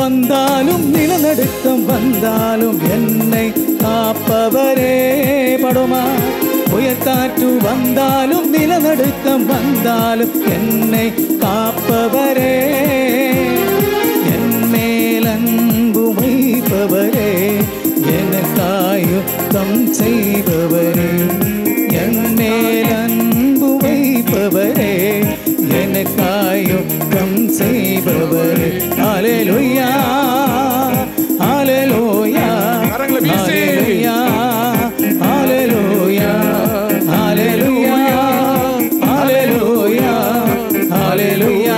வந்தாலும் நிலநடுக்கம் வந்தாலும் என்னை காப்பவரே. படுமா புயற்காற்று வந்தாலும் நிலநடுக்கம் வந்தாலும் என்னை காப்பவரே. என் மேல் அன்பு வைப்பவரே, எனக்காய் யுத்தம் செய்பவரே. என் மேல் அன்பு வைப்பவரே, எனக்காய் யுத்தம் செய்பவரே. ஹல்லேலூயா ஹல்லேலூயா ஹல்லேலூயா ஹல்லேலூயா ஹல்லேலூயா ஹல்லேலூயா ஹல்லேலூயா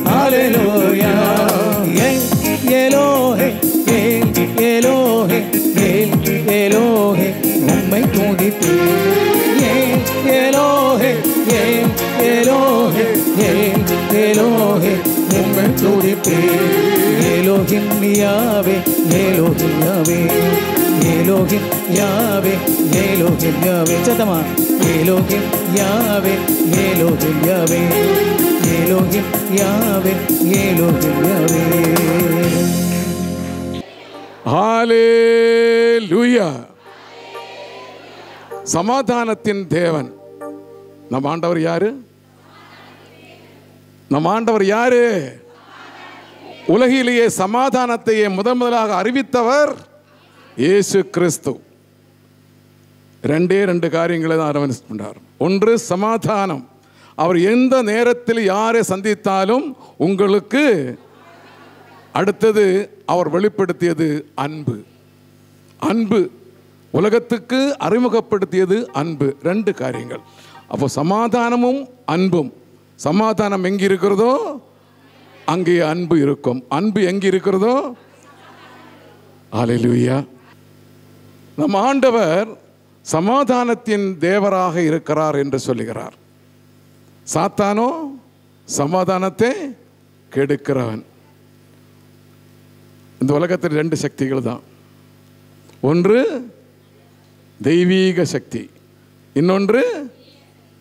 ஹல்லேலூயா. எலோஹே எலோஹே எலோஹே உம்மை துதிப்பேன். எலோஹே எலோஹே எலோஹே உம்மை துதிப்பேன். Elohim Yahweh Elohim Yahweh Elohim Yahweh Elohim Yahweh. சத்தமா Elohim Yahweh Elohim Yahweh Elohim Yahweh Elohim Yahweh. Hallelujah. சமாதானத்தின் தேவன் நம் ஆண்டவர் யாரு? நம் ஆண்டவர் யாரு? உலகிலேயே சமாதானத்தையே முதலாக அறிவித்தவர் இயேசு கிறிஸ்து. ரெண்டு காரியங்களை தான் அரவணைத்தார். ஒன்று சமாதானம். அவர் எந்த நேரத்தில் யாரை சந்தித்தாலும் உங்களுக்கு. அடுத்தது அவர் வெளிப்படுத்தியது அன்பு. அன்பு உலகத்துக்கு அறிமுகப்படுத்தியது அன்பு. ரெண்டு காரியங்கள். அப்போ சமாதானமும் அன்பும். சமாதானம் எங்கே இருக்கிறதோ அங்கே அன்பு இருக்கும். அன்பு எங்கே இருக்கிறதோ. ஹல்லேலூயா. நம் ஆண்டவர் சமாதானத்தின் தேவராக இருக்கிறார் என்று சொல்லுகிறார். சாத்தானோ சமாதானத்தை கெடுக்கிறவன். இந்த உலகத்தில் ரெண்டு சக்திகள் தான். ஒன்று தெய்வீக சக்தி, இன்னொன்று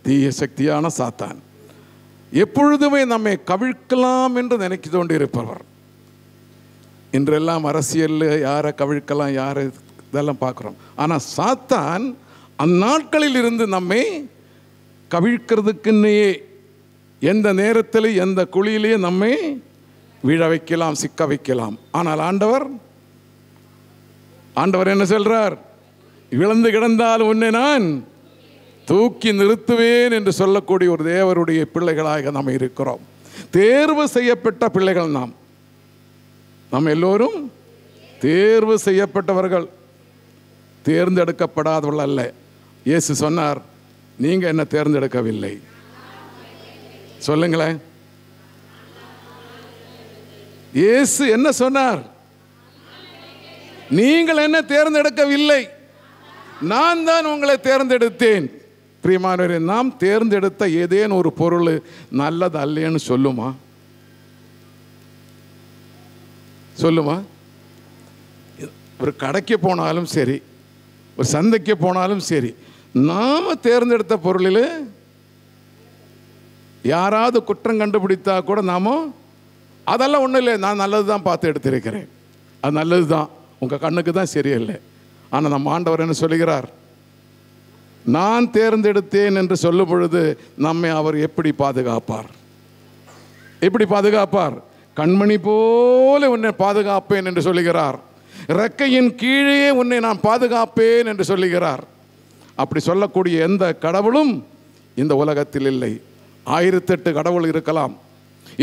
தீய சக்தியான சாத்தான். எப்பொழுதுமே நம்மை கவிழ்க்கலாம் என்று நினைத்து கொண்டு இருப்பவர். இன்றெல்லாம் அரசியல் யாரை கவிழ்க்கலாம், யாரை இதெல்லாம் பார்க்குறோம். ஆனால் சாத்தான் அந்நாட்களில் இருந்து நம்மை கவிழ்க்கிறதுக்குன்னே எந்த நேரத்தில் எந்த குழியிலேயே நம்மை வீழ வைக்கலாம், சிக்க வைக்கலாம். ஆனால் ஆண்டவர் என்ன சொல்றார்? விழுந்து கிடந்தால் உன்னை நான் தூக்கி நிறுத்துவேன் என்று சொல்லக்கூடிய ஒரு தேவருடைய பிள்ளைகளாக நாம் இருக்கிறோம். தேர்வு செய்யப்பட்ட பிள்ளைகள் நாம் எல்லோரும் தேர்வு செய்யப்பட்டவர்கள், தேர்ந்தெடுக்கப்படாதவர்கள் அல்ல. இயேசு சொன்னார், நீங்க என்ன தேர்ந்தெடுக்கவில்லை. சொல்லுங்களேன். இயேசு என்ன சொன்னார்? நீங்கள் என்ன தேர்ந்தெடுக்கவில்லை, நான் தான் உங்களை தேர்ந்தெடுத்தேன். பிரியமானவரே, நாம் தேர்ந்தெடுத்த ஏதேனும் ஒரு பொருள் நல்லது அல்லன்னு சொல்லுமா? ஒரு கடைக்கு போனாலும் சரி, ஒரு சந்தைக்கு போனாலும் சரி, நாம தேர்ந்தெடுத்த பொருளில் யாராவது குற்றம் கண்டுபிடித்தா கூட நாம அதெல்லாம் ஒன்றும் இல்லை, நான் நல்லது தான் பார்த்து எடுத்திருக்கிறேன், அது நல்லது தான், உங்கள் கண்ணுக்கு தான் சரியில்லை. ஆனால் நம்ம ஆண்டவர் என்ன சொல்லுகிறார்? நான் தேர்ந்தெடுத்தேன் என்று சொல்லும் பொழுது நம்மை அவர் எப்படி பாதுகாப்பார்? எப்படி பாதுகாப்பார்? கண்மணி போல உன்னை பாதுகாப்பேன் என்று சொல்லுகிறார். ரெக்கையின் கீழே உன்னை நான் பாதுகாப்பேன் என்று சொல்லுகிறார். அப்படி சொல்லக்கூடிய எந்த கடவுளும் இந்த உலகத்தில் இல்லை. 1008 கடவுள் இருக்கலாம்,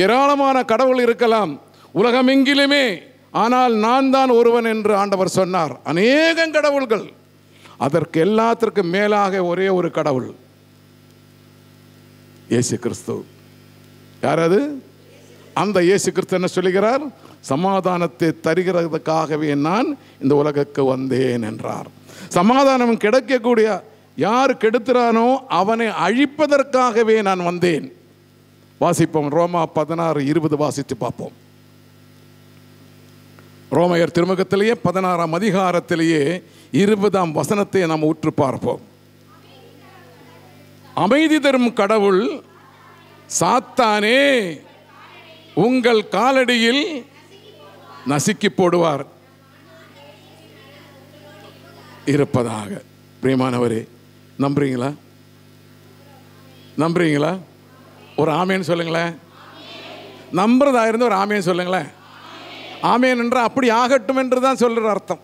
ஏராளமான கடவுள் இருக்கலாம் உலகமெங்கிலுமே. ஆனால் நான் தான் ஒருவன் என்று ஆண்டவர் சொன்னார். அநேக கடவுள்கள், அதற்கு எல்லாத்திற்கும் மேலாக ஒரே ஒரு கடவுள், இயேசு கிறிஸ்து. யாரது? அந்த இயேசு கிறிஸ்து என்ன சொல்லுகிறார்? சமாதானத்தை தருகிறதுக்காகவே நான் இந்த உலகுக்கு வந்தேன் என்றார். சமாதானம் கிடைக்கக்கூடிய யார் கெடுத்துறானோ அவனை அழிப்பதற்காகவே நான் வந்தேன். வாசிப்போம், ரோமா 16:20 வாசித்து பார்ப்போம். ரோமையர் திருமுகத்திலேயே 16ஆம் அதிகாரத்திலேயே 20ஆம் வசனத்தை நாம் உற்று பார்ப்போம். அமைதி தரும் கடவுள் சாத்தானே உங்கள் காலடியில் நசுக்கி போடுவார் இருப்பதாக. பிரியமானவரே, நம்புறீங்களா? நம்புறீங்களா? ஒரு ஆமேன்னு சொல்லுங்களேன். நம்புறதா இருந்து ஒரு ஆமேன்னு சொல்லுங்களேன். ஆமேன் என்ற அப்படி ஆகட்டும் என்று தான் சொல்ற அர்த்தம்.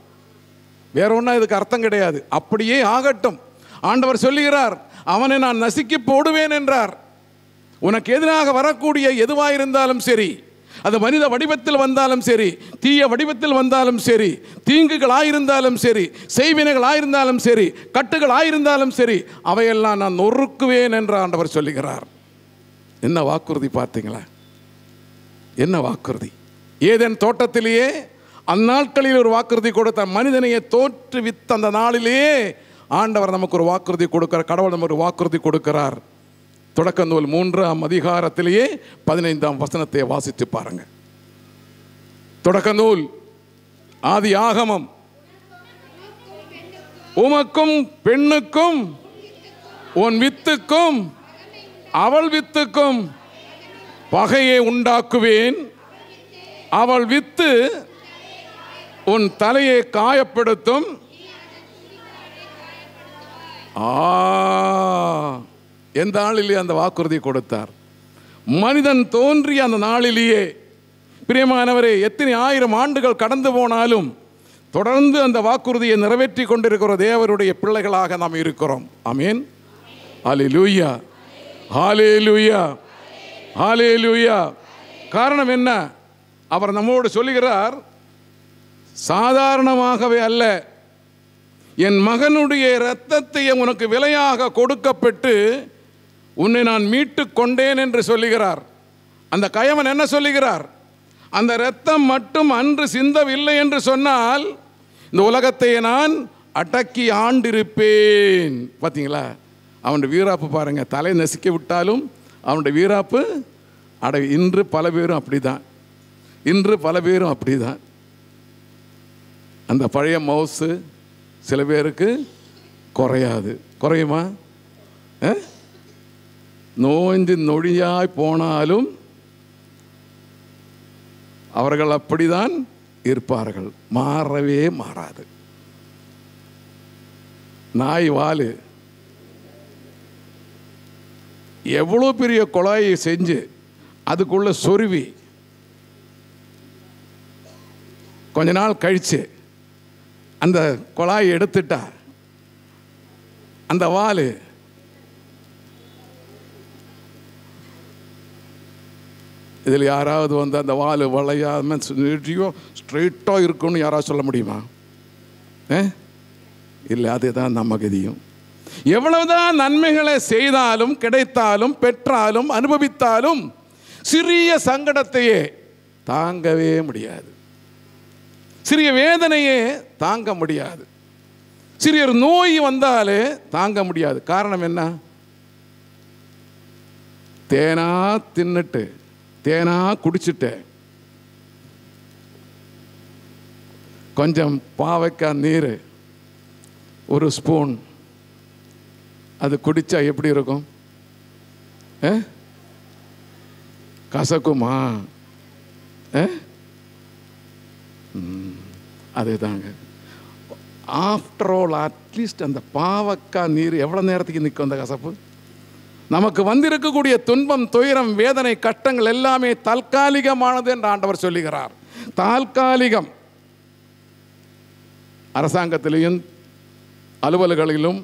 வேற ஒன்றும் இதுக்கு அர்த்தம் கிடையாது. அப்படியே ஆகட்டும். ஆண்டவர் சொல்லுகிறார், அவனை நான் நசுக்கி போடுவேன் என்றார். உனக்கு எதிராக வரக்கூடிய எதுவாயிருந்தாலும் சரி, அது மனித வடிவத்தில் வந்தாலும் சரி, தீய வடிவத்தில் வந்தாலும் சரி, தீங்குகளாயிருந்தாலும் சரி, செய்வினைகளாயிருந்தாலும் சரி, கட்டுகளாயிருந்தாலும் சரி, அவையெல்லாம் நான் நொறுக்குவேன் என்று ஆண்டவர் சொல்லுகிறார். என்ன வாக்குறுதி பார்த்தீங்களா? என்ன வாக்குறுதி! ஏதேன் தோட்டத்திலேயே அந்நாட்களில் ஒரு வாக்குறுதி கொடுத்த மனிதனையே தோற்றுவித்த அந்த நாளிலேயே ஆண்டவர் நமக்கு ஒரு வாக்குறுதி கொடுக்கிறார். கடவுள் நமக்கு ஒரு வாக்குறுதி கொடுக்கிறார். தொடக்க நூல் 3ஆம் அதிகாரத்திலேயே 15ஆம் வசனத்தை வாசித்து பாருங்க. தொடக்க நூல் ஆதி ஆகமம், உமக்கும் பெண்ணுக்கும் உன் வித்துக்கும் அவள் வித்துக்கும் பகையை உண்டாக்குவேன். அவள் வித்து உன் தலையை காயப்படுத்தும். எந்த நாளிலேயே அந்த வாக்குறுதி கொடுத்தார்? மனிதன் தோன்றிய அந்த நாளிலேயே. பிரியமானவரே, எத்தனை ஆயிரம் ஆண்டுகள் கடந்து போனாலும் தொடர்ந்து அந்த வாக்குறுதியை நிறைவேற்றி கொண்டிருக்கிற தேவருடைய பிள்ளைகளாக நாம் இருக்கிறோம். ஆமென். ஹல்லேலூயா, ஹல்லேலூயா, ஹல்லேலூயா. காரணம் என்ன? அவர் நம்மோடு சொல்லுகிறார், சாதாரணமாகவே அல்ல, என் மகனுடைய இரத்தத்தை உனக்கு விலையாக கொடுக்கப்பட்டு உன்னை நான் மீட்டு கொண்டேன் என்று சொல்லுகிறார். அந்த கயவன் என்ன சொல்லுகிறார்? அந்த இரத்தம் மட்டும் அன்று சிந்தவில்லை என்று சொன்னால் இந்த உலகத்தை நான் அடக்கி ஆண்டிருப்பேன். பார்த்தீங்களா? அவனுடைய வீராப்பு பாருங்க. தலை நசுக்கி விட்டாலும் அவனுடைய வீராப்பு இன்று பல பேரும் அப்படிதான். இன்று பல பேரும் அப்படிதான். அந்த பழைய மவுசு சில பேருக்கு குறையாது. குறையுமா? நோய்ந்து நொழியாய் போனாலும் அவர்கள் அப்படிதான் இருப்பார்கள். மாறவே மாறாது. நாய் வாலு எவ்வளோ பெரிய குழாயை செஞ்சு அதுக்குள்ள சொருவி கொஞ்ச நாள் கழிச்சு அந்த குழாயை எடுத்துட்டா அந்த வாலு இதில் யாராவது வந்து அந்த வால் வளையாம ஸ்ட்ரெயிட்டாக இருக்குன்னு யாராவது சொல்ல முடியுமா? இல்லை. அதுதான் நம்ம கதியும். எவ்வளவுதான் நன்மைகளை செய்தாலும் கிடைத்தாலும் பெற்றாலும் அனுபவித்தாலும் சிறிய சங்கடத்தையே தாங்கவே முடியாது. சிறிய வேதனையே தாங்க முடியாது. சிறிய நோய் வந்தாலே தாங்க முடியாது. காரணம் என்ன? தேனா தின்னுட்டு தேனா குடிச்சிட்டு கொஞ்சம் பாவைக்காய் நீர் ஒரு ஸ்பூன் அது குடிச்சா எப்படி இருக்கும்? கசக்குமா? அதுதாங்க. ஆஃப்டர் ஆல் அட்லீஸ்ட் அந்த பாவக்காய் நீர் எவ்வளோ நேரத்துக்கு நிற்கும்? அந்த கசப்பு நமக்கு வந்திருக்கக்கூடிய துன்பம், துயரம், வேதனை, கஷ்டங்கள் எல்லாமே தற்காலிகமானது என்று ஆண்டவர் சொல்லுகிறார். தற்காலிகம். அரசாங்கத்திலையும் அலுவலகங்களிலும்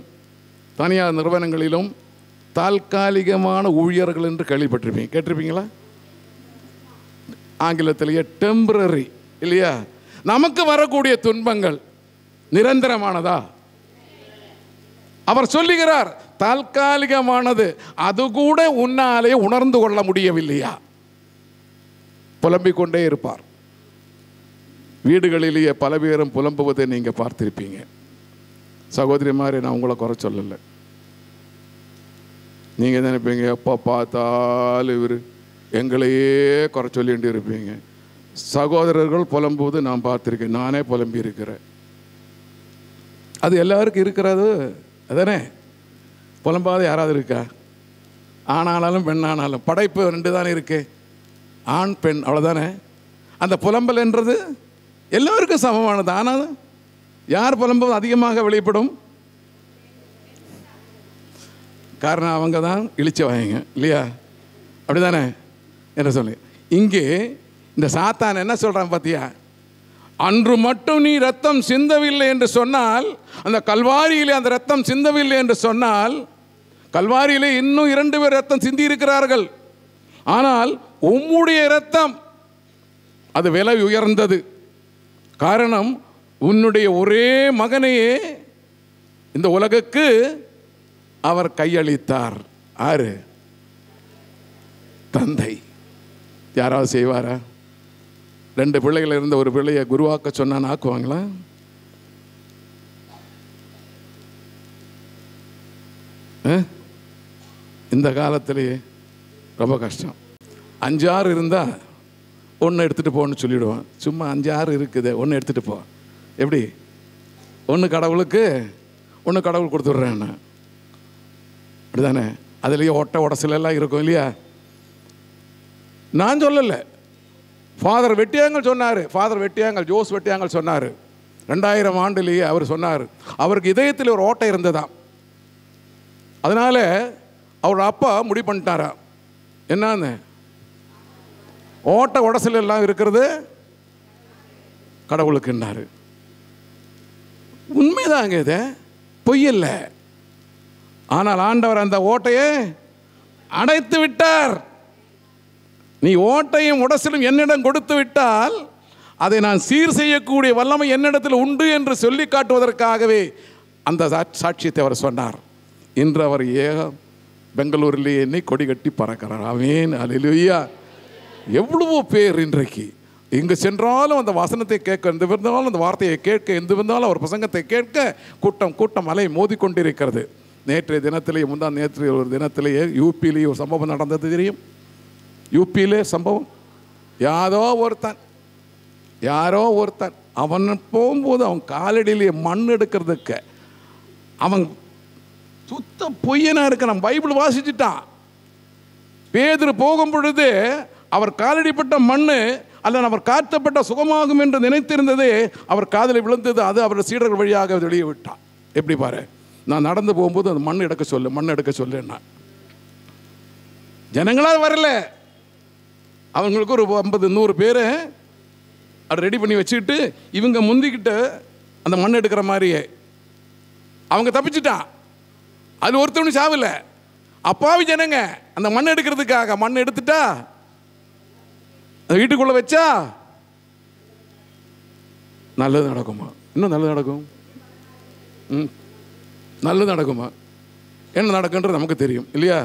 தனியார் நிறுவனங்களிலும் தற்காலிகமான ஊழியர்கள் என்று கேள்விப்பட்டிருப்பீங்க. கேட்டிருப்பீங்களா? ஆங்கிலத்திலேயே டெம்பரரி இல்லையா? நமக்கு வரக்கூடிய துன்பங்கள் நிரந்தரமானதா? அவர் சொல்லுகிறார் தற்காலிகமானது. அது கூட உன்னாலே உணர்ந்து கொள்ள முடியவில்லையா? புலம்பிக் கொண்டே இருப்பார். வீடுகளிலேயே பல பேரும் புலம்புவதை நீங்க பார்த்திருப்பீங்க. சகோதரி மாதிரி நான் உங்களை குறை சொல்லலை. நீங்க நினைப்பீங்க எப்போ பார்த்தாலும் இவர் எங்களையே குறை சொல்லிட்டு இருப்பீங்க. சகோதரர்கள் புலம்புவது நான் பார்த்திருக்கேன். நானே புலம்பி இருக்கிறேன். அது எல்லாருக்கும் இருக்கிறது அதானே? புலம்பாத யாராவது இருக்கா? ஆணானாலும் பெண்ணானாலும் படைப்பு ரெண்டு தானே இருக்கு. ஆண் பெண், அவ்வளோதானே. அந்த புலம்பல் என்றது எல்லோருக்கும் சமமானது. ஆனால் யார் புலம்பும் அதிகமாக வெளிப்படும்? காரணம் அவங்க தான் இழிச்சவாங்க இல்லையா? அப்படிதானே என்ன சொல்லி இங்கே இந்த சாத்தான் என்ன சொல்கிறான் பார்த்தியா? அன்று மட்டும் நீ ரத்தம் சிந்தவில்லை என்று சொன்னால், அந்த கல்வாரியிலே அந்த ரத்தம் சிந்தவில்லை என்று சொன்னால், கல்வாரியிலே இன்னும் 2 பேர் ரத்தம் சிந்தி இருக்கிறார்கள். ஆனால் உம்முடைய ரத்தம் அது விலை உயர்ந்தது. காரணம், உன்னுடைய ஒரே மகனையே இந்த உலகுக்கு அவர் கையளித்தார். ஆறு? தந்தை. யாராவது செய்வாரா? 2 பிள்ளைகள் இருந்த ஒரு பிள்ளையை குருவாக்க சொன்னான்னு ஆக்குவாங்களா? இந்த காலத்திலேயே ரொம்ப கஷ்டம். 5-6 இருந்தால் ஒன்று எடுத்துகிட்டு போன்னு சொல்லிவிடுவான். சும்மா 5-6 இருக்குது, ஒன்று எடுத்துகிட்டு போ. எப்படி? ஒன்று கடவுளுக்கு, ஒன்று கடவுள் கொடுத்துட்றேன். அப்படி தானே? அதுலேயே ஒட்ட உடசலெல்லாம் இருக்கும் இல்லையா? நான் சொல்லலை, ஃபாதர் வெட்டியாங்கல் சொன்னார். ஃபாதர் வெட்டியாங்கல், ஜோஸ் வெட்டியாங்கல் சொன்னார். 2000 ஆண்டுலேயே அவர் சொன்னார், அவருக்கு இதயத்தில் ஒரு ஓட்டை இருந்ததாம். அதனால் அவர் அப்பா முடிவு பண்ணிட்டாரா, என்னன்னு ஓட்ட உடசல் எல்லாம் இருக்கிறது கடவுளுக்குன்னாரு. உண்மைதாங்க, இது பொய்யில்ல. ஆனால் ஆண்டவர் அந்த ஓட்டையை அடைத்து விட்டார். நீ ஓட்டையும் உடசலும் என்னிடம் கொடுத்து விட்டால் அதை நான் சீர் செய்யக்கூடிய வல்லமை என்னிடத்தில் உண்டு என்று சொல்லி காட்டுவதற்காகவே அந்த சாட்சியத்தை அவர் சொன்னார். இன்று அவர் பெங்களூரிலே என்னை கொடி கட்டி பறக்கிறார். ஆமென், அல்லேலூயா. எவ்வளவோ பேர் இன்றைக்கு எங்கே சென்றாலும் அந்த வசனத்தை கேட்க, எந்த இருந்தாலும் அந்த வார்த்தையை கேட்க, எந்த இருந்தாலும் அவர் பிரசங்கத்தை கேட்க கூட்டம் அலை மோதிக்கொண்டிருக்கிறது. நேற்றைய தினத்திலேயே, நேற்றைய ஒரு தினத்திலேயே யூபியிலேயே ஒரு சம்பவம் நடந்தது தெரியும். யூபியிலே சம்பவம், யாரோ ஒருத்தன் அவன் போகும்போது அவன் காலடியிலே மண் எடுக்கிறதுக்கு அவன் சுத்த பொய்யனா இருக்கிறான். பைபிள் வாசிச்சுட்டான். பேதுரு போகும் பொழுது அவர் காலடிப்பட்ட மண் அல்ல அவர் காத்தப்பட்ட சுகமாகும் என்று நினைத்திருந்ததே அவர் காதலில் விழுந்தது. அது அவர் சீடர்கள் வழியாக வெளியே விட்டான். எப்படி பாரு, நான் நடந்து போகும்போது அந்த மண் எடுக்க சொல்லுன்னா ஜனங்களால் வரல. அவங்களுக்கு ஒரு 50-100 பேர் அதை ரெடி பண்ணி வச்சுக்கிட்டு இவங்க முந்திக்கிட்டு அந்த மண் எடுக்கிற மாதிரியே அவங்க தப்பிச்சுட்டான். அது ஒருத்தவனு சாவில்ல. அப்பாவி ஜனங்க அந்த மண் எடுக்கிறதுக்காக மண் எடுத்துட்டா வீட்டுக்குள்ள வச்சா நல்லது நடக்குமா? இன்னும் நல்லது நடக்கும். நல்லது நடக்குமா? என்ன நடக்குன்றது நமக்கு தெரியும் இல்லையா?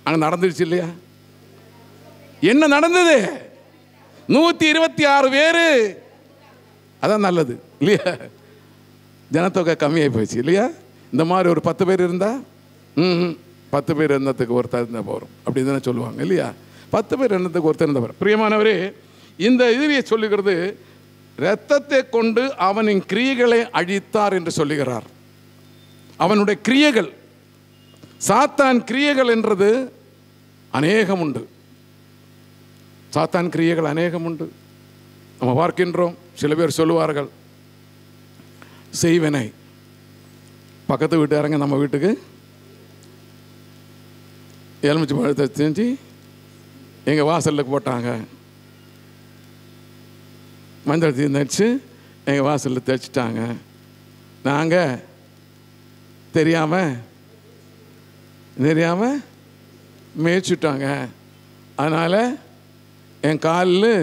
அங்கே நடந்துருச்சு இல்லையா? என்ன நடந்தது? 126 பேர். அதான் நல்லது இல்லையா? ஜனத்தொகை கம்மியாகி போயிடுச்சு இல்லையா? இந்த மாதிரி ஒரு 10 பேர் இருந்தா 10 பேர் எண்ணத்துக்கு ஒருத்தர் இருந்தால் போகிறோம் அப்படி தானே சொல்லுவாங்க இல்லையா? 10 பேர் எண்ணத்துக்கு ஒருத்தர் இருந்தால் போகிறோம். பிரியமானவரே, இந்த இதுவே சொல்லுகிறது, இரத்தத்தை கொண்டு அவனின் கிரியைகளை அழித்தார் என்று சொல்லுகிறார். அவனுடைய கிரியைகள், சாத்தான் கிரியைகள் என்றது அநேகம் உண்டு. சாத்தான் கிரியைகள் அநேகம் உண்டு. நம்ம பார்க்கின்றோம். சில பேர் சொல்லுவார்கள், செய்வனை பக்கத்து வீட்டுக்காரங்க நம்ம வீட்டுக்கு எலுமிச்சை பழத்தை செஞ்சு எங்கள் வாசலுக்கு போட்டாங்க, மஞ்சள் தீர்ந்துச்சு எங்கள் வாசலில் தைச்சிட்டாங்க, நாங்கள் தெரியாமல் மேய்ச்சிட்டாங்க, அதனால் என் காலில்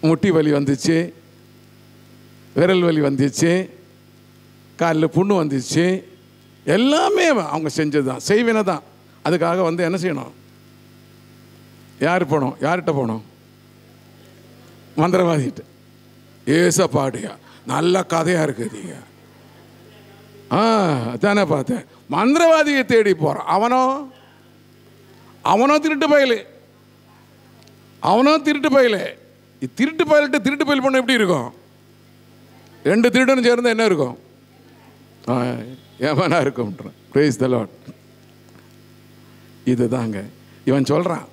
முட்டி வலி வந்துச்சு, விரல் வலி வந்துச்சு, காலில் புண்ணு வந்துச்சு. எல்லாமே அவங்க செஞ்சது தான், செய்வினை தான். அதுக்காக என்ன செய்யணும்? யார் போனோம்? யார்கிட்ட போனோம்? மந்திரவாதிகிட்ட. ஏசப்பாடியா, நல்ல கதையாக இருக்குதுங்க. தானே பார்த்தேன். மந்திரவாதியை தேடி போகிறான். அவனோ திருட்டு பயலு. திருட்டு பயல்கிட்ட திருட்டு பயல் பண்ண எப்படி இருக்கும்? 2 திருடனும் சேர்ந்து என்ன இருக்கும்? ஏமானா இருக்கும். Praise the Lord. இதுதாங்க இவன் சொல்றான்.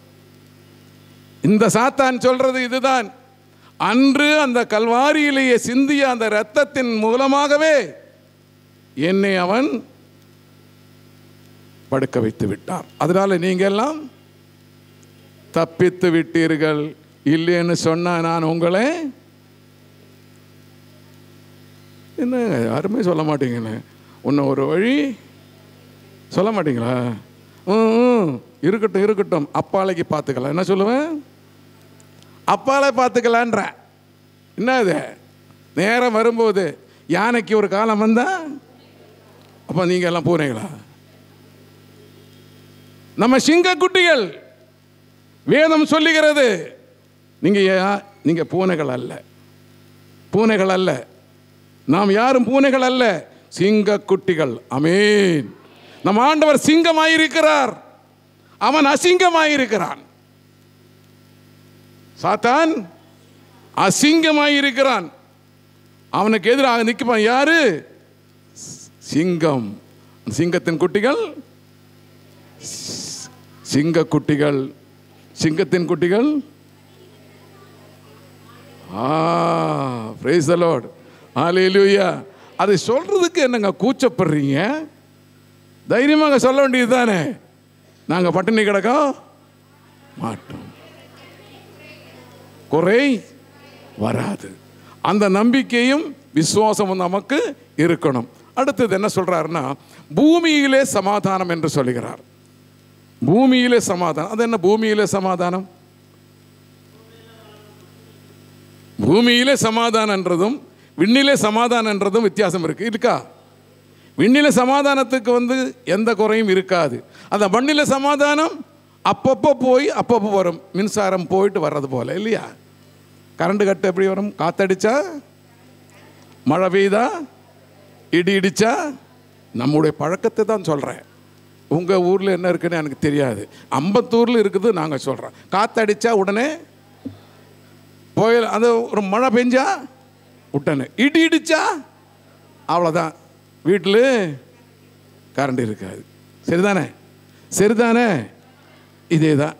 இந்த சாத்தான் சொல்றது இதுதான். அன்று அந்த கல்வாரியிலேயே சிந்திய அந்த இரத்தத்தின் மூலமாகவே என்னை அவன் படுக்க வைத்து விட்டார். அதனால நீங்க எல்லாம் தப்பித்து விட்டீர்கள். இல்லைன்னு சொன்னா நான் உங்களை என்ன யாருமே சொல்ல மாட்டீங்களே. இன்னும் ஒரு வழி சொல்ல மாட்டீங்களா? இருக்கட்டும் இருக்கட்டும், அப்பாலைக்கு பார்த்துக்கலாம். என்ன சொல்லுவேன்? அப்பாலை பார்த்துக்கலான்ற. என்ன இது? நேரம் வரும்போது யானைக்கு ஒரு காலம் வந்தா அப்ப நீங்க எல்லாம் பூனைகளா? நம்ம சிங்க குட்டிகள். வேதம் சொல்லுகிறது நீங்க பூனைகள் அல்ல, பூனைகள் அல்ல. நாம் யாரும் பூனைகள் அல்ல, சிங்க குட்டிகள். ஆமென். நம் ஆண்டவர் சிங்கமாயிருக்கிறார், அவன் அசிங்கமாயிருக்கிறான். சாத்தான் அசிங்கமாயிருக்கிறான். அவனுக்கு எதிராக நிற்பான் யாரு? சிங்கம். சிங்கத்தின் குட்டிகள், சிங்க குட்டிகள், சிங்கத்தின் குட்டிகள். Praise the Lord. Hallelujah. அதை சொல்றதுக்கு என்னங்க கூச்சப்படுறீங்க? தைரியமாக சொல்ல வேண்டியது தானே. நாங்கள் பட்டினி கிடக்க மாட்டோம், குறை வராது. அந்த நம்பிக்கையும் விசுவாசமும் நமக்கு இருக்கணும். அடுத்தது என்ன சொல்றாருன்னா, பூமியிலே சமாதானம் என்று சொல்லுகிறார். பூமியிலே சமாதானம். அது என்ன பூமியிலே சமாதானம்? பூமியிலே சமாதானம் என்றதும் விண்ணிலே சமாதானம் என்றதும் வித்தியாசம் இருக்கா? விண்ணில சமாதானத்துக்கு எந்த குறையும் இருக்காது. அந்த மண்ணில சமாதானம் அப்பப்போ போய் அப்பப்போ வரும். மின்சாரம் போயிட்டு வர்றது போல இல்லையா? கரண்ட் கட்டு எப்படி வரும்? காத்தடிச்சா, மழை பெய்தா, இடி இடிச்சா. நம்முடைய பழக்கத்தை தான் சொல்றேன். உங்க ஊர்ல என்ன இருக்குன்னு எனக்கு தெரியாது. அம்பத்தூர்ல இருக்குது நாங்க சொல்றோம். காத்தடிச்சா உடனே போய், அது ஒரு மழை பெஞ்சா உடனே, இடி இடிச்சா அவ்வளோதான், வீட்டில் கரண்ட் இருக்காது. சரிதானே? சரிதானே? இதே தான்.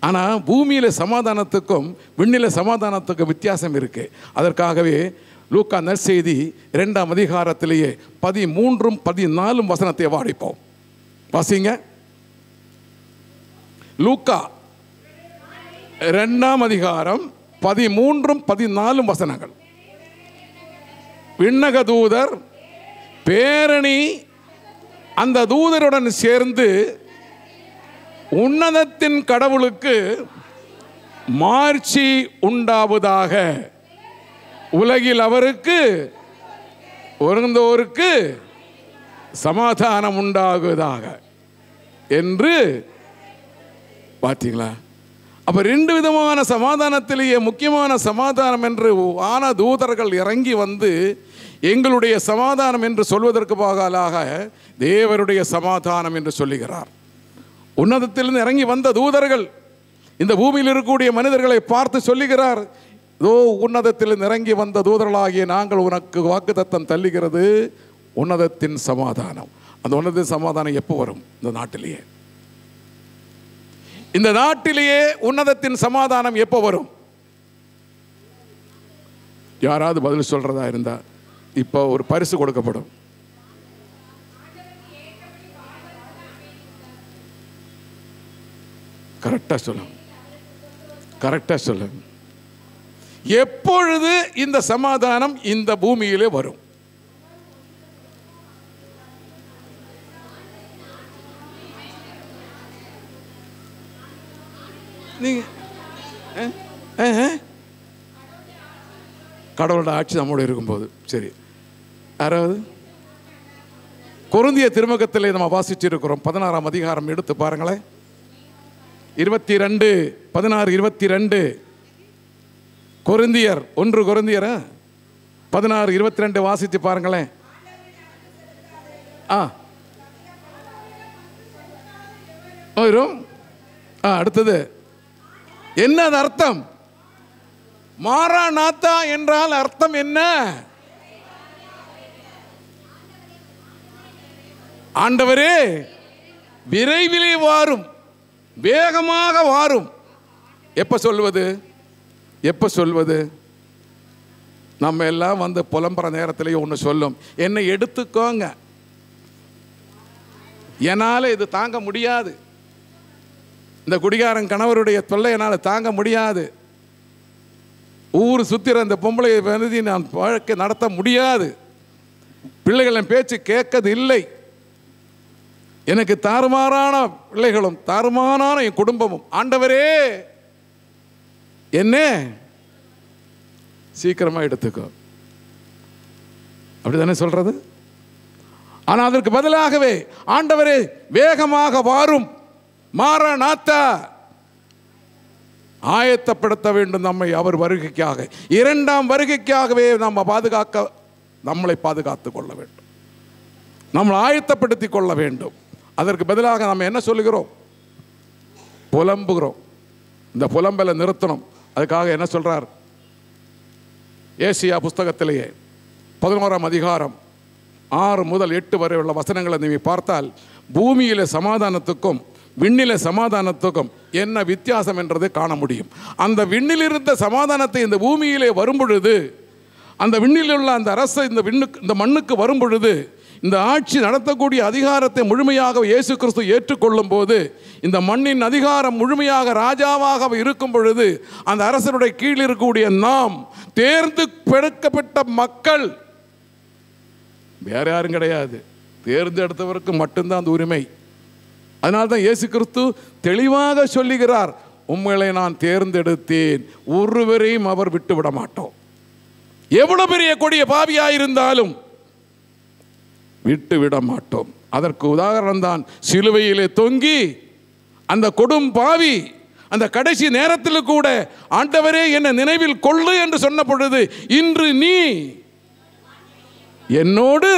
ஆனால் பூமியில் சமாதானத்துக்கும் விண்ணில சமாதானத்துக்கும் வித்தியாசம் இருக்கு. அதற்காகவே லூக்கா நற்செய்தி 2ஆம் அதிகாரத்திலேயே 13, 14 வசனத்தை வாடிப்போம். வாசிங்க. லூக்கா 2ஆம் அதிகாரம் 13, 14 வசனங்கள். விண்ணக தூதர் பேரணி அந்த தூதருடன் சேர்ந்து உன்னதத்தின் கடவுளுக்கு மாட்சி உண்டாவதாக, உலகில் அவருக்கு ஒருந்தோருக்கு சமாதானம் உண்டாகுவதாக என்று. பார்த்தீங்களா? அப்ப 2 விதமான சமாதானத்திலேயே முக்கியமான சமாதானம் என்று ஆன தூதர்கள் இறங்கி வந்து எங்களுடைய சமாதானம் என்று சொல்வதற்கு பதிலாக தேவருடைய சமாதானம் என்று சொல்லுகிறார். உன்னதத்திலிருந்து இறங்கி வந்த தூதர்கள் இந்த பூமியில் இருக்கக்கூடிய மனிதர்களை பார்த்து சொல்லுகிறார், இதோ உன்னதத்திலிருந்து இறங்கி வந்த தூதர்களாகிய நாங்கள் உனக்கு வாக்குத்தத்தம் தள்ளுகிறது உன்னதத்தின் சமாதானம். அந்த உன்னதத்தின் சமாதானம் எப்போ வரும்? இந்த நாட்டிலேயே. இந்த நாட்டிலேயே உன்னதத்தின் சமாதானம் எப்போ வரும்? யாராவது பதில் சொல்றதா இருந்தா இப்போ ஒரு பரிசு கொடுக்கப்படும். கரெக்டா சொல்லுங்க, கரெக்டா சொல்லுங்க. எப்பொழுது இந்த சமாதானம் இந்த பூமியிலே வரும்? நீங்க கடவுளோட ஆட்சி நம்மோடு இருக்கும்போது. சரி, யாராவது கொரிந்திய திருமுகத்திலே நம்ம வாசிச்சிருக்கிறோம். 16ஆம் அதிகாரம் எடுத்து பாருங்களேன். 22, 16, 22. கொரிந்தியர் 1 கொரிந்தியர் 16, 22 வாசித்து பாருங்களேன். அடுத்தது என்ன அர்த்தம்? மாராநாத்தா என்றால் அர்த்தம் என்ன? ஆண்டவரே விரைவிலே வாரும், வேகமாக வாரும். எப்போ சொல்வது? எப்போ சொல்வது? நம்ம எல்லாம் வந்து புலம்புற நேரத்திலேயே ஒன்று சொல்லும், என்னை எடுத்துக்கோங்க, என்னால் இது தாங்க முடியாது, இந்த குடிகாரன் கணவருடைய தொல்லை என்னால் தாங்க முடியாது, ஊர் சுத்திர அந்த பொம்பளை வந்து நான் வாழ்க்கை நடத்த முடியாது, பிள்ளைகளின் பேச்சு கேட்கது இல்லை, எனக்கு தாறுமாறான பிள்ளைகளும் தாறுமாறான என் குடும்பமும், ஆண்டவரே என்ன சீக்கிரமா எடுத்துக்கோ, அப்படிதானே சொல்றது? ஆனால் அதற்கு பதிலாகவே ஆண்டவரே வேகமாக வாரும், மாரநாத்தா, ஆயத்தப்படுத்த வேண்டும் நம்மை அவர் வருகைக்காக, இரண்டாம் வருகைக்காகவே நம்மளை பாதுகாத்துக் கொள்ள வேண்டும், நம்மளை ஆயத்தப்படுத்திக் கொள்ள வேண்டும். அதற்கு பதிலாக நம்ம என்ன சொல்லுகிறோம்? புலம்புகிறோம். இந்த புலம்பலை நிறுத்தணும். அதுக்காக என்ன சொல்றார்? ஏசியா புஸ்தகத்திலேயே 11ஆம் அதிகாரம் 6 முதல் 8 வரை உள்ள வசனங்களை நீ பார்த்தால், பூமியில சமாதானத்துக்கும் விண்ணில சமாதானத்துக்கும் என்ன வித்தியாசம் என்றதை காண முடியும். அந்த விண்ணில் இருந்த சமாதானத்தை இந்த பூமியிலே வரும் பொழுது, அந்த விண்ணில் உள்ள அந்த அரசு இந்த மண்ணுக்கு வரும் பொழுது, இந்த ஆட்சி நடத்தக்கூடிய அதிகாரத்தை முழுமையாக இயேசு கிறிஸ்து ஏற்றுக்கொள்ளும் போது, இந்த மண்ணின் அதிகாரம் முழுமையாக ராஜாவாக இருக்கும் பொழுது, அந்த அரசனுடைய கீழ் இருக்கக்கூடிய நாம் தேர்ந்து பெடுக்கப்பட்ட மக்கள், வேற யாரும் கிடையாது, தேர்ந்தெடுத்தவருக்கு மட்டும்தான் அந்த உரிமை. அதனால்தான் இயேசு கிறிஸ்து தெளிவாக சொல்லுகிறார், உங்களை நான் தேர்ந்தெடுத்தேன், ஒருவரையும் அவர் விட்டு விட மாட்டோம். எவ்வளவு பெரிய கொடிய பாவியாயிருந்தாலும் விட்டு விட மாட்டோம். அதற்கு உதாரணம் தான் சிலுவையிலே தொங்கி அந்த கொடும் பாவி அந்த கடைசி நேரத்தில் கூட ஆண்டவரே என்னை நினைவில் கொள்ளு என்று சொன்ன பொழுது, இன்று நீ என்னோடு,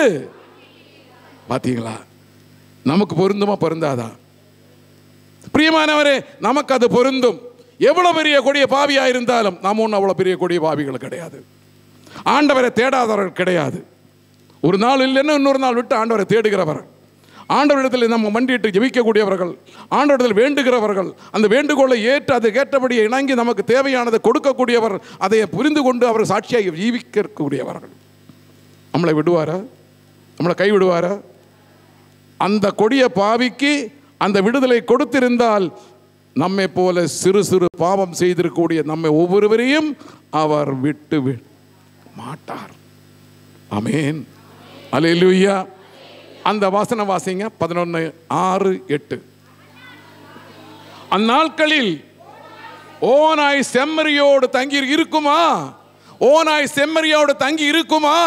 பார்த்தீங்களா? நமக்கு பொருந்துமா பொருந்தாதா? பிரியமானவரே, நமக்கு அது பொருந்தும். எவ்வளவு பெரிய கொடிய பாவியா இருந்தாலும் நாம் ஒன்றும் அவ்வளவு பெரிய கொடிய பாவிகள் கிடையாது, ஆண்டவரை தேடாதவர்கள் கிடையாது. ஒரு நாள் இல்லைன்னா இன்னொரு நாள் விட்டு ஆண்டவரை தேடுகிறவர், ஆண்டவரிடத்தில் நம்ம மண்டியிட்டு ஜெபிக்கக்கூடியவர்கள், ஆண்டவரிடத்தில் வேண்டுகிறவர்கள், அந்த வேண்டுகோளை ஏற்று அதை கேட்டபடியே இணங்கி நமக்கு தேவையானதை கொடுக்கக்கூடியவர், அதை புரிந்து கொண்டு அவர் சாட்சியாக ஜீவிக்கக்கூடியவர்கள். நம்மளை விடுவாரா? நம்மளை கை விடுவாரா? அந்த கொடிய பாவிக்கு அந்த விடுதலை கொடுத்திருந்தால் நம்மை போல சிறு சிறு பாவம் செய்திருக்கக்கூடிய நம்மை ஒவ்வொருவரையும் அவர் விட்டு மாட்டார். ஆமென், அல்லேலூயா. அந்த வசனம் வாசிங்க, 11:6-8. அந்நாட்களில் ஓநாய் செம்மறியோடு தங்கி இருக்குமா? ஓநாய் செம்மறியோடு தங்கி இருக்குமா?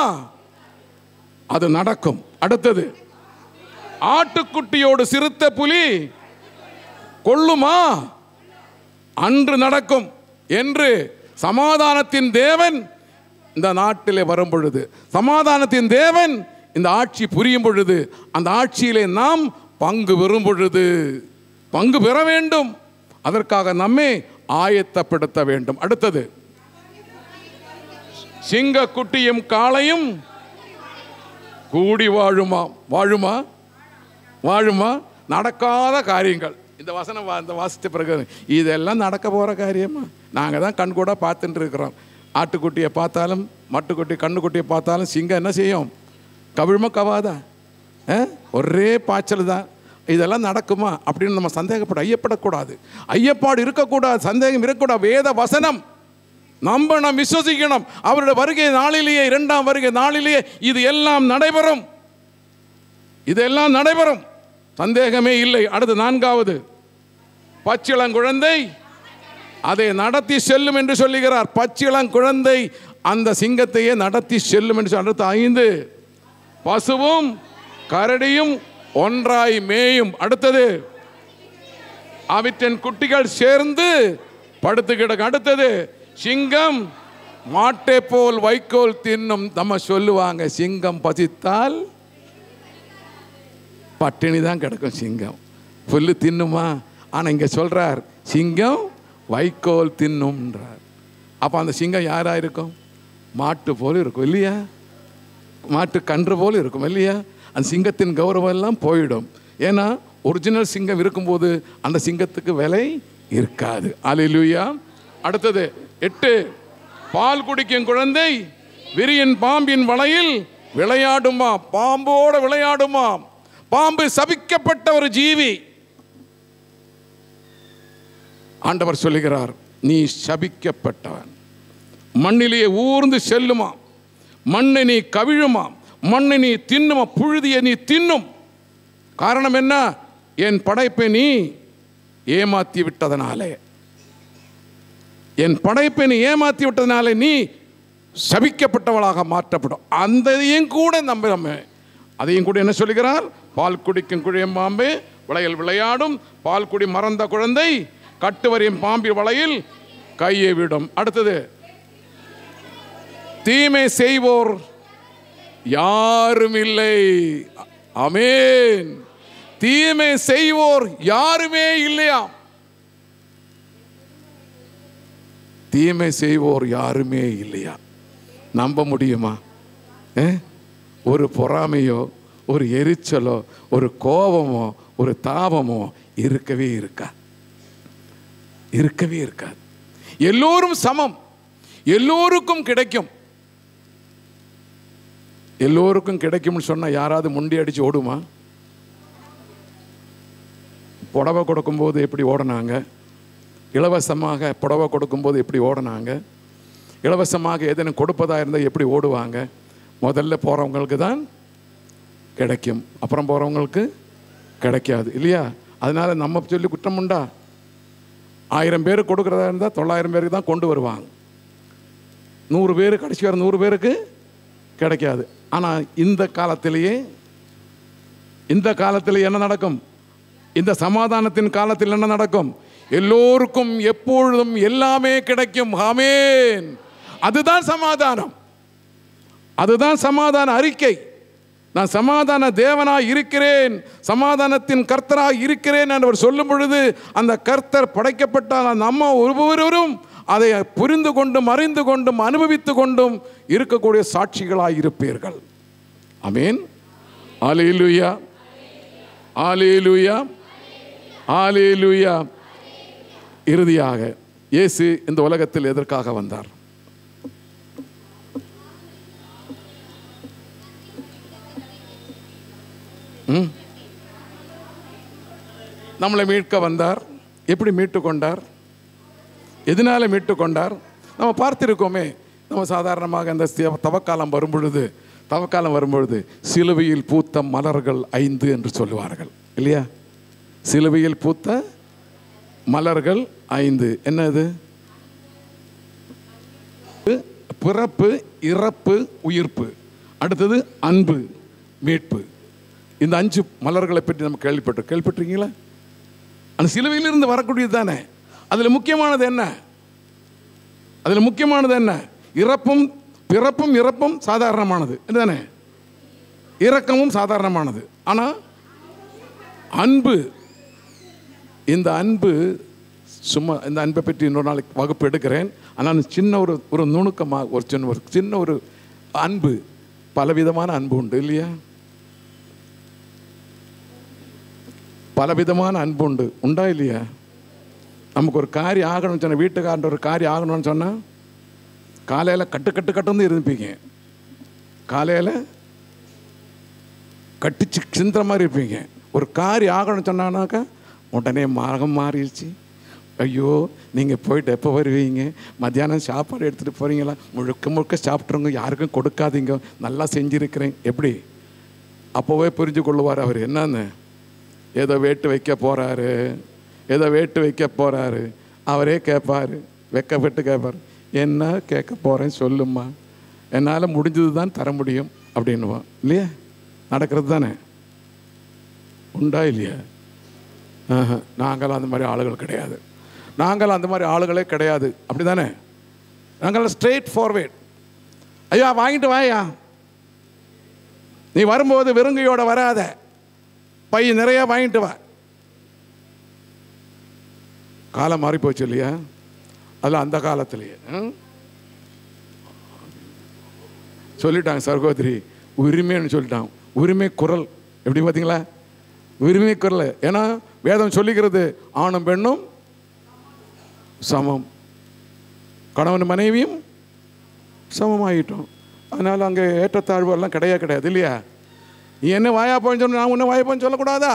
அது நடக்கும். அடுத்தது, ஆட்டுக்குட்டியோடு சிறுத்த புலி கொள்ளுமா? அன்று நடக்கும் என்று சமாதானத்தின் தேவன் இந்த நாட்டிலே வரும் பொழுது, சமாதானத்தின் தேவன் இந்த ஆட்சி புரியும் பொழுது, அந்த ஆட்சியிலே நாம் பங்கு பெறும் பொழுது, பங்கு பெற வேண்டும். அதற்காக நம்மை ஆயத்தப்படுத்த வேண்டும். அடுத்தது, சிங்க குட்டியும் காளையும் கூடி வாழுமா? வாழுமா? வாழுமா? நடக்காத காரியங்கள். இந்த வசனம் வாசித்த பிறகு இதெல்லாம் நடக்க போகிற காரியமா? நாங்கள் தான் கண் கூட பார்த்துட்டு இருக்கிறோம். ஆட்டுக்குட்டியை பார்த்தாலும், மட்டுக்குட்டி, கண்ணுக்குட்டியை பார்த்தாலும் சிங்கம் என்ன செய்யும்? கவிழ்மா கவாதா? ஒரே பாய்ச்சல் தான். இதெல்லாம் நடக்குமா அப்படின்னு நம்ம சந்தேகப்பட ஐயப்படக்கூடாது, ஐயப்பாடு இருக்கக்கூடாது, சந்தேகம் இருக்கக்கூடாது. வேத வசனம் நம்பணும், விசுவசிக்கணும். அவருடைய வருகை நாளிலேயே, 2ஆம் வருகை நாளிலேயே இது எல்லாம் நடைபெறும், இதெல்லாம் நடைபெறும், சந்தேகமே இல்லை. அடுத்து 4வது, பச்சிளங்குழந்தை அதை நடத்தி செல்லும் என்று சொல்லுகிறார். பச்சிளங்குழந்தை அந்த சிங்கத்தையே நடத்தி செல்லும் என்று சொல்லி. அடுத்து 5, பசுவும் கரடியும் ஒன்றாய் மேயும். அடுத்தது, அவற்றின் குட்டிகள் சேர்ந்து படுத்து கிடக்கும். அடுத்தது, சிங்கம் மாட்டை போல் வைக்கோல் தின்னும். நம்ம சொல்லுவாங்க, சிங்கம் பசித்தால் பட்டினி தான் கிடக்கும், சிங்கம் புல்லு தின்னுமா? ஆனால் இங்கே சொல்றார், சிங்கம் வைக்கோல் தின்னும்ன்றார். அப்போ அந்த சிங்கம் யாரா இருக்கும்? மாட்டு போல இருக்கும் இல்லையா? மாட்டு கன்று போல இருக்கும் இல்லையா? அந்த சிங்கத்தின் கௌரவம் எல்லாம் போயிடும். ஏன்னா ஒரிஜினல் சிங்கம் இருக்கும்போது அந்த சிங்கத்துக்கு விலை இருக்காது. அல்லேலூயா. அடுத்தது 8, பால் குடிக்கும் குழந்தை விரியன் பாம்பின் வலையில் விளையாடுமா. பாம்போட விளையாடுமா. பாம்பு சபிக்கப்பட்ட ஒரு ஜீவி. ஆண்டவர் சொல்லுகிறார், நீ சபிக்கப்பட்டவன். மண்ணிலே ஊர்ந்து செல்லுமா, மண்ணை நீ கவிழுமா, மண்ணை நீ தின்னுமா, புழுதியை நீ தின்னும். காரணம் என்ன? என் படைப்பை நீ ஏமாத்தி விட்டதனாலே, என் படைப்பை நீ ஏமாத்தி விட்டதனாலே நீ சபிக்கப்பட்டவளாக மாற்றப்படும். அதையும் கூட நம்ம அதையும் கூட என்ன சொல்லுகிறார்? பால் குடிக்கும் குழியம் பாம்பு வளையல் விளையாடும், பால் குடி மறந்த குழந்தை கட்டுவரியும் பாம்பி வளையில் கையை விடும். அடுத்தது, தீமை செய்வோர் யாரும் இல்லை. ஆமென். தீமை செய்வோர் யாருமே இல்லையா? தீமை செய்வோர் யாருமே இல்லையா? நம்ப முடியுமா? ஒரு பொறாமையோ, ஒரு எரிச்சலோ, ஒரு கோபமோ, ஒரு தாபமோ இருக்கவே இருக்காது. இருக்கவே இருக்காது. எல்லோரும் சமம், எல்லோருக்கும் கிடைக்கும். எல்லோருக்கும் கிடைக்கும்னு சொன்னால் யாராவது முண்டி அடித்து ஓடுமா? புடவை கொடுக்கும்போது எப்படி ஓடினாங்க? இலவசமாக புடவை கொடுக்கும்போது எப்படி ஓடினாங்க? இலவசமாக எதனும் கொடுப்பதாக இருந்தால் எப்படி ஓடுவாங்க? முதல்ல போகிறவங்களுக்கு தான் கிடைக்கும், அப்புறம் போகிறவங்களுக்கு கிடைக்காது இல்லையா? அதனால் நம்ம சொல்லி குற்றம் உண்டா? 1000 பேர் கொடுக்குறதா இருந்தால் 900 பேருக்கு தான் கொண்டு வருவாங்க. 100 பேர் கடைசி வர 100 பேருக்கு கிடைக்காது. ஆனால் இந்த காலத்திலேயே என்ன நடக்கும்? இந்த சமாதானத்தின் காலத்தில் என்ன நடக்கும்? எல்லோருக்கும் எப்பொழுதும் எல்லாமே கிடைக்கும். ஆமென். அதுதான் சமாதானம். அதுதான் சமாதான அறிக்கை. நான் சமாதான தேவனாய் இருக்கிறேன், சமாதானத்தின் கர்த்தராய் இருக்கிறேன் என்று சொல்லும் பொழுது, அந்த கர்த்தர் படைக்கப்பட்டால் நம்ம ஒவ்வொருவரும் அதை புரிந்து கொண்டும் அறிந்து கொண்டும் அனுபவித்து கொண்டும் இருக்கக்கூடிய சாட்சிகளாய் இருப்பீர்கள். ஆமென். அல்லேலூயா, அல்லேலூயா, அல்லேலூயா. இறுதியாக இயேசு இந்த உலகத்தில் எதற்காக வந்தார்? நம்மளை மீட்க வந்தார். எப்படி மீட்டு கொண்டார்? எதனால மீட்டு கொண்டார்? நம்ம பார்த்திருக்கோமே. நம்ம சாதாரணமாக இந்த தவக்காலம் வரும்பொழுது சிலுவையில் பூத்த மலர்கள் 5 என்று சொல்லுவார்கள் இல்லையா? சிலுவையில் பூத்த மலர்கள் 5 என்னது? பிறப்பு, இறப்பு, உயிர்ப்பு. அடுத்தது அன்பு, மீட்பு. இந்த 5 மலர்களை பற்றி நம்ம கேள்விப்பட்டிருக்கீங்களா? அந்த சிலுவையிலிருந்து வரக்கூடியது தானே. அதில் முக்கியமானது என்ன? இறப்பும் பிறப்பும் இறப்பும் சாதாரணமானது தானே, இரக்கமும் சாதாரணமானது. ஆனால் அன்பு, இந்த அன்பு சும்மா, இந்த அன்பை பற்றி இன்னொரு நாளைக்கு வகுப்பு எடுக்கிறேன். ஆனால் சின்ன ஒரு நுணுக்கமாக ஒரு சின்ன ஒரு அன்பு, பலவிதமான அன்பு உண்டு இல்லையா? பலவிதமான அன்பு உண்டா இல்லையா? நமக்கு ஒரு காரியம் ஆகணும்னு சொன்னால், வீட்டுக்காரன்ற ஒரு காரியம் ஆகணும்னு சொன்னால் காலையில் கட்டுன்னு இருப்பீங்க. காலையில் கட்டிச்சு சிந்துற மாதிரி இருப்பீங்க. ஒரு காரியம் ஆகணும்னு சொன்னானாக்கா உடனே மரம் மாறிடுச்சு. ஐயோ, நீங்கள் போயிட்டு எப்போ வருவீங்க? மத்தியானம் சாப்பாடு எடுத்துகிட்டு போகிறீங்களா? முழுக்க சாப்பிட்ருங்க, யாருக்கும் கொடுக்காதீங்க, நல்லா செஞ்சுருக்கிறேன். எப்படி? அப்போவே புரிஞ்சு கொள்ளுவார் அவர் என்னன்னு. ஏதோ வேட்டு வைக்க போகிறாரு. அவரே கேட்பார், வெக்கப்பட்டு கேட்பார், என்ன கேட்க போகிறேன் சொல்லுமா, என்னால் முடிஞ்சது தான் தர முடியும் அப்படின்னுவான் இல்லையா? நடக்கிறது தானே. உண்டா இல்லையா? நாங்கள் அந்த மாதிரி ஆளுகள் கிடையாது. அப்படி தானே? நாங்கள் ஸ்ட்ரெயிட் ஃபார்வேர்ட். ஐயா வாங்கிட்டு வாயா, நீ வரும்போது வெறுங்கையோட வராத, பை நிறைய வாங்கிட்டு வா. காலம் மாறி போச்சு இல்லையா? அதில் அந்த காலத்திலேயே சொல்லிட்டாங்க சகோதரி, உரிமைன்னு சொல்லிட்டாங்க. உரிமை குரல் எப்படி பார்த்தீங்களா? உரிமை குரல். ஏன்னா வேதம் சொல்லிக்கிறது, ஆணும் பெண்ணும் சமம். கணவன் மனைவியும் சமமாயிட்டோம். அதனால் அங்கே ஏற்றத்தாழ்வு எல்லாம் கிடையாது இல்லையா? நீ என்ன வாயா போன்னு சொன்ன, நான் உன்ன வாயா போன்னு சொல்லக்கூடாதா?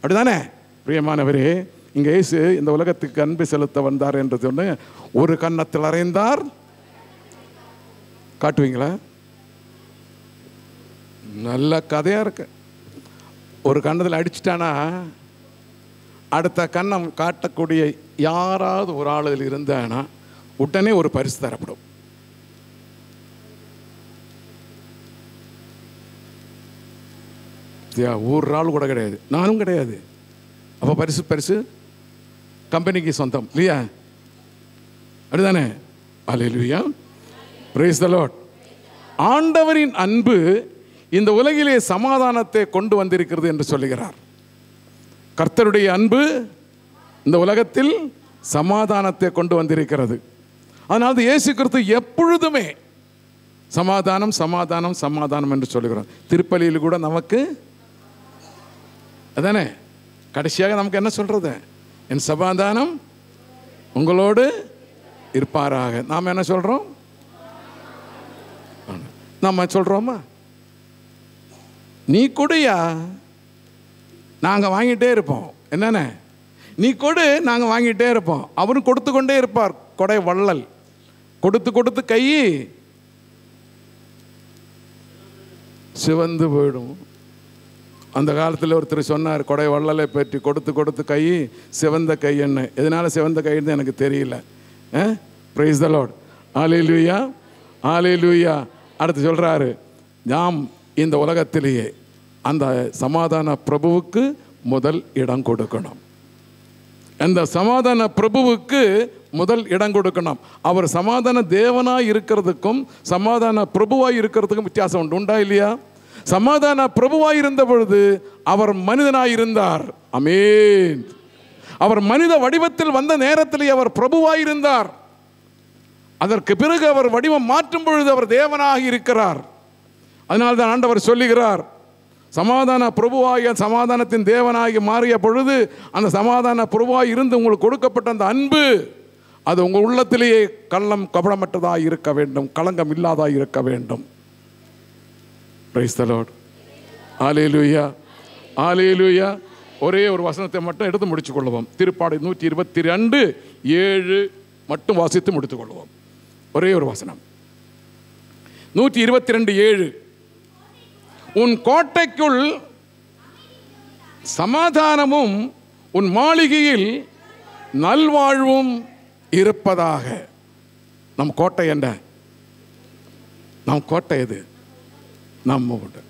அப்படிதானே பிரியமானவரே? இங்கே இயேசு இந்த உலகத்துக்கு அன்பு செலுத்த வந்தார் என்று சொன்ன ஒரு கன்னத்தில் அறைந்தார். காட்டுவீங்களா? நல்ல கதையாக இருக்கு. ஒரு கன்னத்தில் அடிச்சிட்டானா அடுத்த கன்னம் காட்டக்கூடிய யாராவது ஒரு ஆள் இருந்தானா உடனே ஒரு பரிசு தரப்படும். ஒரு ஆள் கூட கிடையாது, நானும் கிடையாது. அப்போ பரிசு கம்பெனிக்கு சொந்தம் இல்லையா? அப்படிதானே? அல்லேலூயா, பிரைஸ் தி லார்ட். ஆண்டவரின் அன்பு இந்த உலகிலே சமாதானத்தை கொண்டு வந்திருக்கிறது என்று சொல்லுகிறார். கர்த்தருடைய அன்பு இந்த உலகத்தில் சமாதானத்தை கொண்டு வந்திருக்கிறது. அதனால இயேசு கிறிஸ்து எப்பொழுதுமே சமாதானம் சமாதானம் சமாதானம் என்று சொல்லுகிறார். திருப்பலியில் கூட நமக்கு அதானே கடைசியாக நமக்கு என்ன சொல்றது? என் சமாதானம் உங்களோடு இருப்பாராக. நாம் என்ன சொல்றோம்? நம்ம சொல்றோமா? நீ கொடுயா, நாங்க வாங்கிட்டே இருப்போம். என்னென்ன நீ கொடு, நாங்க வாங்கிட்டே இருப்போம். அவரும் கொடுத்து கொண்டே இருப்பார். கொடை வள்ளல், கொடுத்து கொடுத்து கை சிவந்து போயிடும். அந்த காலத்தில் ஒருத்தர் சொன்னார், கொடை வள்ளலை பற்றி, கொடுத்து கொடுத்து கை சிவந்த கைன்னு. எதனால சிவந்த கைன்னு எனக்கு தெரியல. பிரைஸ் தி லார்ட், ஹல்லேலூயா, ஹல்லேலூயா. அடுத்து சொல்றாரு, நாம் இந்த உலகத்திலேயே அந்த சமாதான பிரபுவுக்கு முதல் இடம் கொடுக்கணும். அந்த சமாதான பிரபுவுக்கு முதல் இடம் கொடுக்கணும். அவர் சமாதான தேவனாய் இருக்கிறதுக்கும் சமாதான பிரபுவாய் இருக்கிறதுக்கும் வித்தியாசம் உண்டு. உண்டா இல்லையா? சமாதான பிரபுவாய் இருந்த பொழுது அவர் மனிதனாய் இருந்தார். ஆமென். அவர் மனித வடிவத்தில் வந்த நேரத்திலே அவர் பிரபுவாய் இருந்தார். அதற்கு பிறகு அவர் வடிவம் மாற்றும் பொழுது அவர் தேவனாக இருக்கிறார். அதனால்தான் ஆண்டவர் சொல்லுகிறார், சமாதான பிரபுவாய சமாதானத்தின் தேவனாகி மாறிய பொழுது அந்த சமாதான பிரபுவாய் இருந்து உங்களுக்கு கொடுக்கப்பட்ட அந்த அன்பு அது உங்கள் உள்ளத்திலேயே கள்ளம் கபடமற்றதாக இருக்க வேண்டும், களங்கம் இல்லாதாக இருக்க வேண்டும். பிரைஸ் தி லார்ட், ஹல்லேலூயா, ஹல்லேலூயா. ஒரே ஒரு வசனத்தை மட்டும் எடுத்து முடித்துக் கொள்வோம். திருப்பாடல் 122:7 மட்டும் வாசித்து முடித்துக் கொள்வோம். ஒரே ஒரு வசனம், 122:7. உன் கோட்டைக்குள் சமாதானமும் உன் மாளிகையில் நல்வாழ்வும் இருப்பதாக. நம் கோட்டை என்ன? நம் கோட்டை எது? நம்ம உடல்.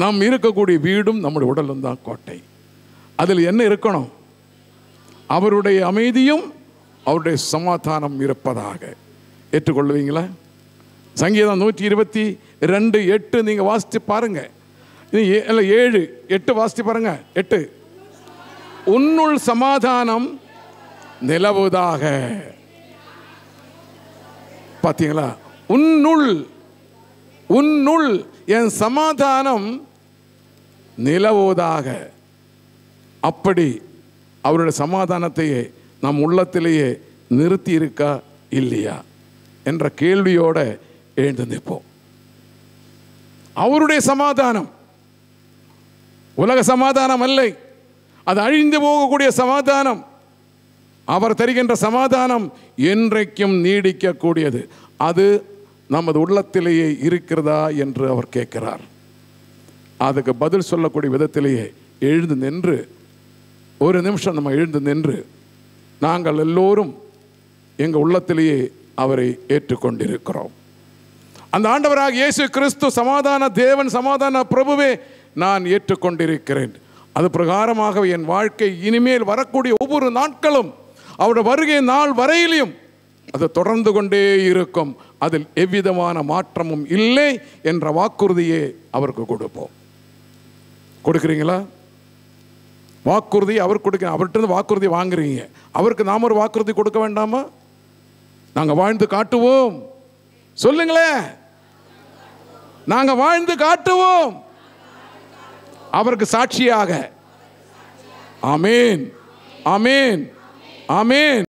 நாம் இருக்கக்கூடிய வீடும் நம்முடைய உடலும் தான் கோட்டை. அதில் என்ன இருக்கணும்? அவருடைய அமைதியும் அவருடைய சமாதானம் இருப்பதாக. ஏற்றுக்கொள்வீங்களா? சங்கீதம் 122:8 நீங்க வாசித்து பாருங்க. 7:8 வாசித்து பாருங்க. 8, உன்னுள் சமாதானம் நிலவுவதாக. பார்த்தீங்களா? உன்னுள் என் சமாதானம் நிலவுவதாக. அப்படி அவருடைய சமாதானத்தையே நம் உள்ளத்திலேயே நிறுத்தி இருக்கா இல்லையா என்ற கேள்வியோட எழுந்து நிற்போம். அவருடைய சமாதானம் உலக சமாதானம் அல்ல, அது அழிந்து போகக்கூடிய சமாதானம். அவர் தருகின்ற சமாதானம் என்றைக்கும் நீடிக்கக்கூடியது. அது நமது உள்ளத்திலேயே இருக்கிறதா என்று அவர் கேட்கிறார். அதுக்கு பதில் சொல்லக்கூடிய விதத்திலேயே எழுந்து நின்று, ஒரு நிமிஷம் நம்ம எழுந்து நின்று, நாங்கள் எல்லோரும் எங்கள் உள்ளத்திலேயே அவரை ஏற்றுக்கொண்டிருக்கிறோம். அந்த ஆண்டவராக இயேசு கிறிஸ்து சமாதான தேவன், சமாதான பிரபுவே நான் ஏற்றுக்கொண்டிருக்கிறேன். அது பிரகாரமாக என் வாழ்க்கை இனிமேல் வரக்கூடிய ஒவ்வொரு நாட்களும் அவருடைய வருகை நாள் வரையிலும் அது தொடர்ந்து கொண்டே இருக்கும். அதில் எவ்விதமான மாற்றமும் இல்லை என்ற வாக்குறுதியை அவருக்கு கொடுப்போம். கொடுக்குறீங்களா? வாக்குறுதி அவர் கொடுக்க, அவர்கிட்ட வாக்குறுதி வாங்குறீங்க, அவருக்கு நாம் ஒரு வாக்குறுதி கொடுக்க வேண்டாமா? நாங்கள் வாழ்ந்து காட்டுவோம். சொல்லுங்களேன், நாங்கள் வாழ்ந்து காட்டுவோம் அவருக்கு சாட்சியாக. ஆமேன், ஆமேன், ஆமேன்.